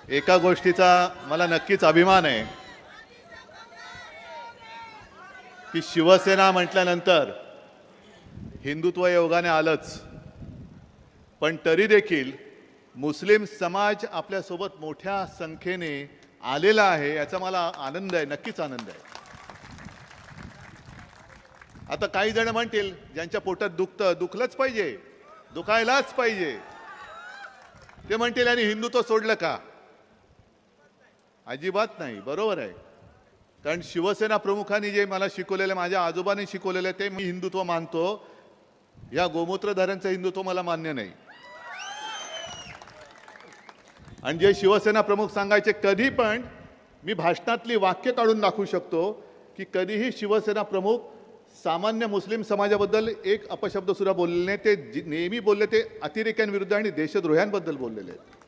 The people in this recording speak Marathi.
एका गोष्टीचा मला नक्कीच अभिमान आहे की शिवसेना म्हटल्यानंतर हिंदुत्व योगाने आलंच, पण तरी देखील मुस्लिम समाज आपल्यासोबत मोठ्या संख्येने आलेला आहे, याचा मला आनंद आहे, नक्कीच आनंद आहे। आता काही जण म्हणतील ज्यांच्या पोटात दुखतं, दुखलंच पाहिजे, दुखायलाच पाहिजे, ते म्हणतील आणि हिंदुत्व सोडलं का? अजिबात नाही, बरोबर आहे। कारण शिवसेना प्रमुखांनी जे मला शिकवलेलं, माझ्या आजोबांनी शिकवलेलं, ते मी हिंदुत्व मानतो, या गोमूत्रधाऱ्यांचं हिंदुत्व मला मान्य नाही। आणि जे शिवसेना प्रमुख सांगायचे, कधी पण मी भाषणातली वाक्य काढून दाखवू शकतो की कधीही शिवसेना प्रमुख सामान्य मुस्लिम समाजाबद्दल एक अपशब्द सुद्धा बोललेले नाही। ते नेहमी बोलले ते अतिरेक्यांविरुद्ध आणि देशद्रोह्यांबद्दल बोललेले आहेत।